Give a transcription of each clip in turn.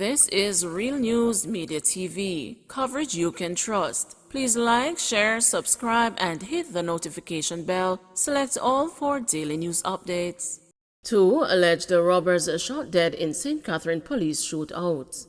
This is Real News Media TV, coverage you can trust. Please like, share, subscribe, and hit the notification bell. Select all for daily news updates. 2 alleged robbers shot dead in St. Catherine police shootout.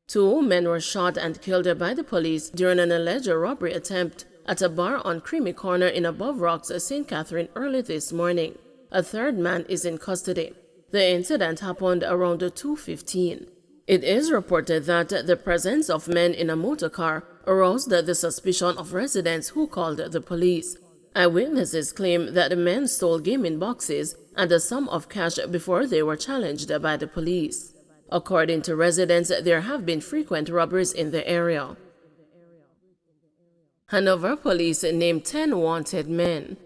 2 men were shot and killed by the police during an alleged robbery attempt at a bar on Creamy Corner in Above Rocks, St. Catherine early this morning. A third man is in custody. The incident happened around 2:15. It is reported that the presence of men in a motor car aroused the suspicion of residents who called the police. Eyewitnesses claim that the men stole gaming boxes and a sum of cash before they were challenged by the police. According to residents, there have been frequent robberies in the area. Hanover police named 10 wanted men.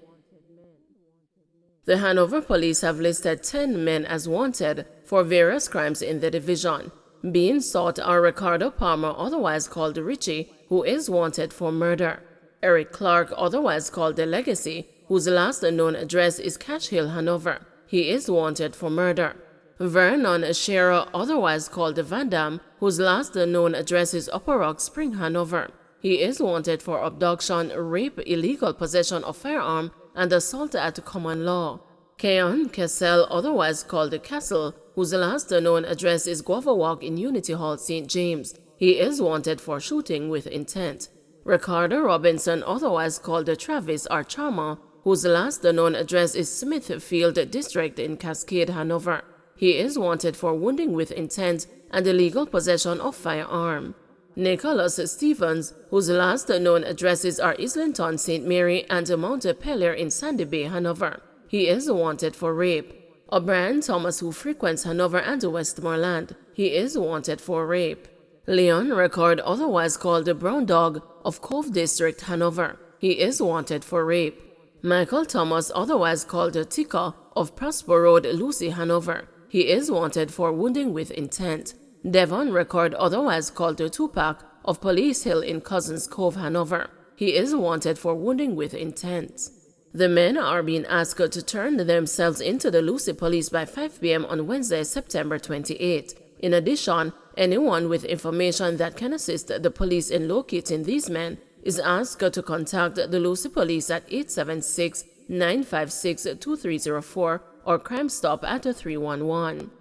The Hanover police have listed 10 men as wanted for various crimes in the division. Being sought are Ricardo Palmer, otherwise called Richie, who is wanted for murder; Eric Clark, otherwise called The Legacy, whose last known address is Cash Hill, Hanover. He is wanted for murder; Vernon Shearer, otherwise called Van Dam, whose last known address is Upper Rock Spring, Hanover. He is wanted for abduction, rape, illegal possession of firearm, and assault at common law. Keon Kessel, otherwise called the Castle, whose last known address is Guava Walk in Unity Hall, St. James. He is wanted for shooting with intent. Ricardo Robinson, otherwise called the Travis Archama, whose last known address is Smithfield District in Cascade, Hanover. He is wanted for wounding with intent and illegal possession of firearm. Nicholas Stevens, whose last known addresses are Islington, St. Mary, and Mount Pelier in Sandy Bay, Hanover. He is wanted for rape. O'Brien Thomas, who frequents Hanover and Westmoreland. He is wanted for rape. Leon Record, otherwise called the Brown Dog, of Cove District, Hanover. He is wanted for rape. Michael Thomas, otherwise called the Tika, of Prosper Road, Lucy, Hanover. He is wanted for wounding with intent. Devon Record, otherwise called the Tupac, of Police Hill in Cousins Cove, Hanover. He is wanted for wounding with intent. The men are being asked to turn themselves into the Lucy Police by 5 p.m. on Wednesday, September 28. In addition, anyone with information that can assist the police in locating these men is asked to contact the Lucy Police at 876-956-2304 or Crime Stop at 311.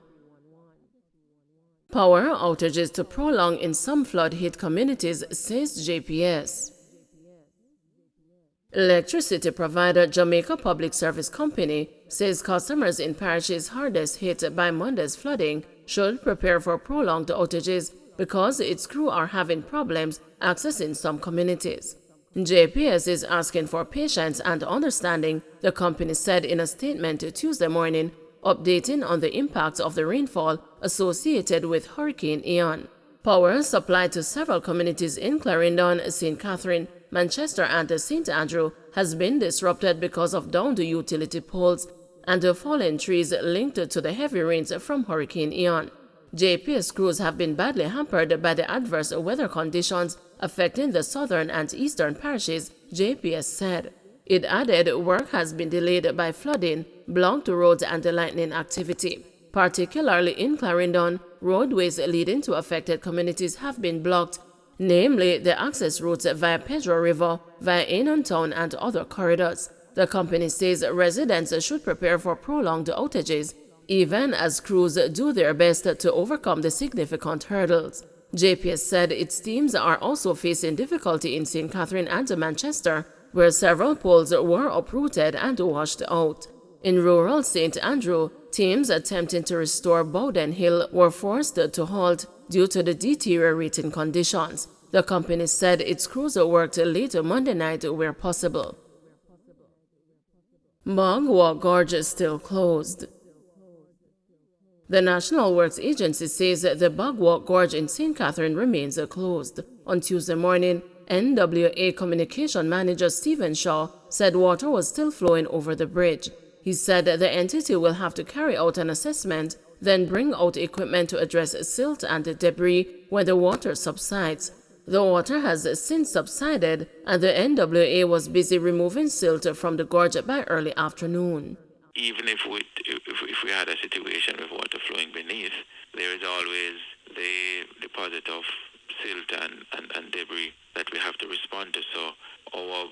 Power outages to prolong in some flood-hit communities, says JPS. Electricity provider Jamaica Public Service Company says customers in parishes hardest hit by Monday's flooding should prepare for prolonged outages because its crew are having problems accessing some communities. JPS is asking for patience and understanding, the company said in a statement Tuesday morning, updating on the impact of the rainfall associated with Hurricane Ian. Power supplied to several communities in Clarendon, St. Catherine, Manchester, and St. Andrew has been disrupted because of downed utility poles and fallen trees linked to the heavy rains from Hurricane Ian. JPS crews have been badly hampered by the adverse weather conditions affecting the southern and eastern parishes, JPS said. It added work has been delayed by flooding, blocked roads, and lightning activity. Particularly in Clarendon, roadways leading to affected communities have been blocked, namely the access routes via Pedro River, via Anon Town, and other corridors. The company says residents should prepare for prolonged outages, even as crews do their best to overcome the significant hurdles. JPS said its teams are also facing difficulty in St. Catherine and Manchester, where several poles were uprooted and washed out. In rural St. Andrew, teams attempting to restore Bowden Hill were forced to halt due to the deteriorating conditions. The company said its crews worked late Monday night where possible. Bog Walk Gorge is still closed. The National Works Agency says the Bog Walk Gorge in St. Catherine remains closed. On Tuesday morning, NWA Communication Manager Stephen Shaw said water was still flowing over the bridge. He said the entity will have to carry out an assessment, then bring out equipment to address silt and debris when the water subsides. The water has since subsided, and the NWA was busy removing silt from the gorge by early afternoon. Even if we had a situation with water flowing beneath, there is always the deposit of silt and debris that we have to respond to. So our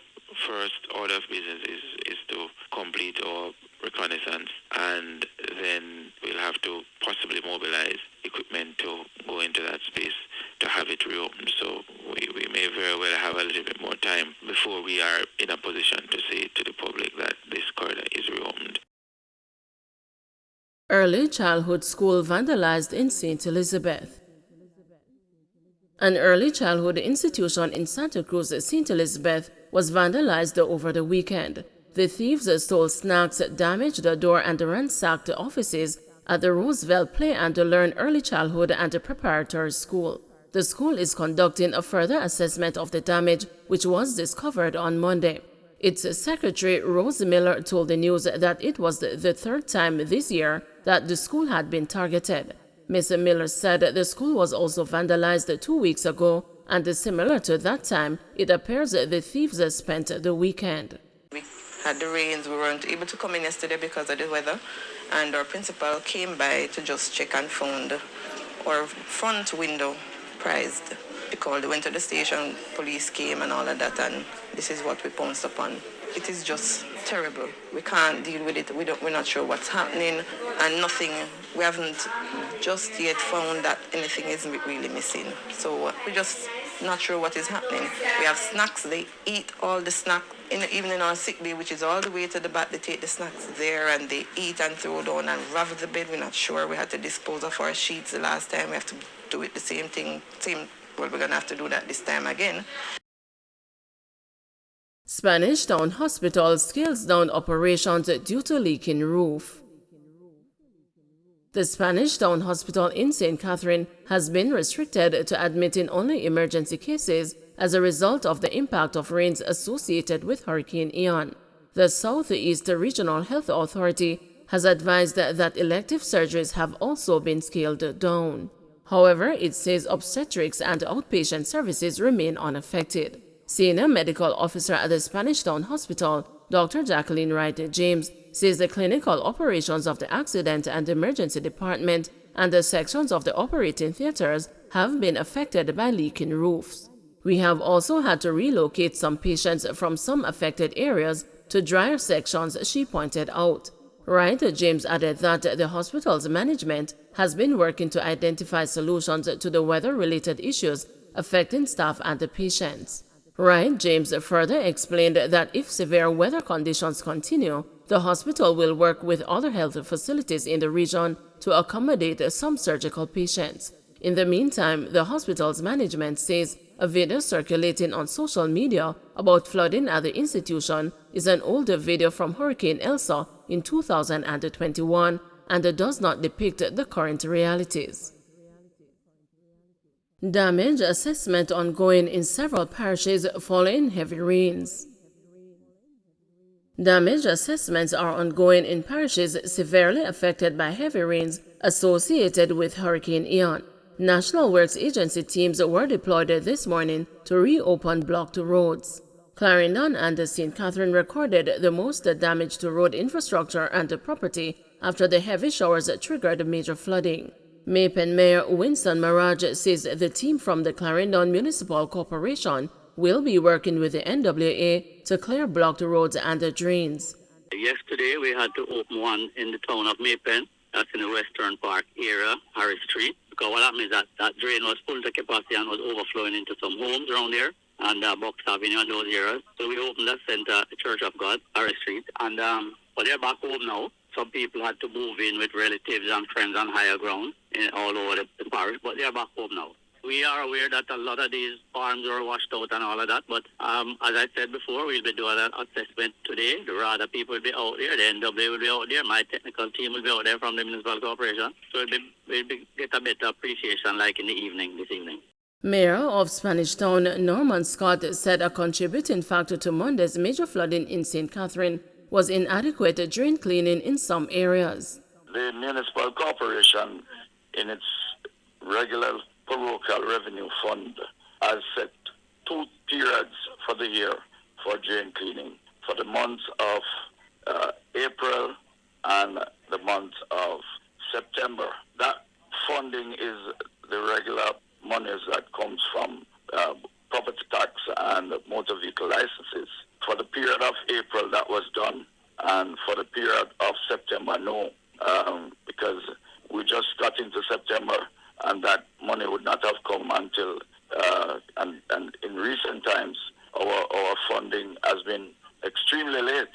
first order of business is to complete our reconnaissance, and then we'll have to possibly mobilize equipment to go into that space to have it reopened. So we may very well have a little bit more time before we are in a position to say to the public that this corridor is reopened. Early childhood school vandalized in St. Elizabeth. An early childhood institution in Santa Cruz, St. Elizabeth, was vandalized over the weekend. The thieves stole snacks, damaged the door, and ransacked offices at the Roosevelt Play and Learn Early Childhood and Preparatory School. The school is conducting a further assessment of the damage, which was discovered on Monday. Its secretary, Rose Miller, told the news that it was the third time this year that the school had been targeted. Ms. Miller said the school was also vandalized 2 weeks ago, and similar to that time, it appears the thieves spent the weekend. We had the rains, we weren't able to come in yesterday because of the weather, and our principal came by to just check and found our front window prized. They called, they went to the station, police came and all of that, and this is what we pounced upon. It is just terrible. We can't deal with it. We're not sure what's happening, and nothing. We haven't just yet found that anything is really missing. So we're just not sure what is happening. We have snacks. They eat all the snack, even in our sick bay, which is all the way to the back. They take the snacks there and they eat and throw down and ravel the bed. We're not sure. We had to dispose of our sheets the last time. We have to do it the same thing. Well, we're going to have to do that this time again. Spanish Town Hospital scales down operations due to leaking roof. The Spanish Town Hospital in St. Catherine has been restricted to admitting only emergency cases as a result of the impact of rains associated with Hurricane Ian. The Southeast Regional Health Authority has advised that elective surgeries have also been scaled down. However, it says obstetrics and outpatient services remain unaffected. Senior medical officer at the Spanish Town Hospital, Dr. Jacqueline Wright James, says the clinical operations of the accident and emergency department and the sections of the operating theaters have been affected by leaking roofs. We have also had to relocate some patients from some affected areas to drier sections, she pointed out. Wright James added that the hospital's management has been working to identify solutions to the weather-related issues affecting staff and the patients. Wright James further explained that if severe weather conditions continue, the hospital will work with other health facilities in the region to accommodate some surgical patients. In the meantime, the hospital's management says a video circulating on social media about flooding at the institution is an older video from Hurricane Elsa in 2021 and does not depict the current realities. Damage assessment ongoing in several parishes following heavy rains. Damage assessments are ongoing in parishes severely affected by heavy rains associated with Hurricane Ian. National Works Agency teams were deployed this morning to reopen blocked roads. Clarendon and St. Catherine recorded the most damage to road infrastructure and property after the heavy showers triggered major flooding. Mapen Mayor Winston Maraj says the team from the Clarendon Municipal Corporation will be working with the NWA to clear blocked roads and drains. Yesterday we had to open one in the town of Mapen, that's in the Western Park area, Harris Street, because what happened is that drain was full to capacity and was overflowing into some homes around there and Box Avenue and those areas. So we opened that center, the Church of God, Harris Street, and but they're back home now. Some people had to move in with relatives and friends on higher ground all over the parish, but they're back home now. We are aware that a lot of these farms are washed out and all of that, but as I said before, we'll be doing an assessment today. The RADA people will be out there, the NWA will be out there, my technical team will be out there from the Municipal Corporation. So we'll get a better appreciation like in the evening, this evening. Mayor of Spanish Town, Norman Scott, said a contributing factor to Monday's major flooding in St. Catherine was inadequate drain cleaning in some areas. The Municipal Corporation, in its regular parochial revenue fund, has set 2 periods for the year for drain cleaning, for the months of April and the month of September. That funding because we just got into September and that money would not have come until, and in recent times, our funding has been extremely late.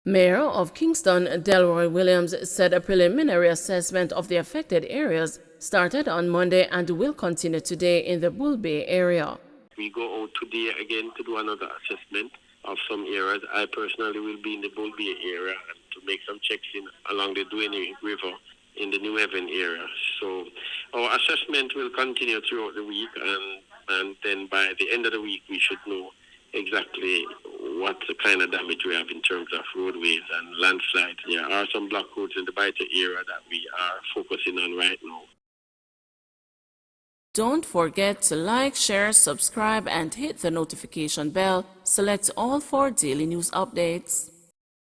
Mayor of Kingston, Delroy Williams, said a preliminary assessment of the affected areas started on Monday and will continue today in the Bull Bay area. We go out today again to do another assessment of some areas. I personally will be in the Bull Bay area and to make some checks in along the Duane River in the New Haven area. So our assessment will continue throughout the week, and then by the end of the week we should know exactly what kind of damage we have in terms of roadways and landslides. There are some block roads in the Baita area that we are focusing on right now. Don't forget to like, share, subscribe, and hit the notification bell. Select all for daily news updates.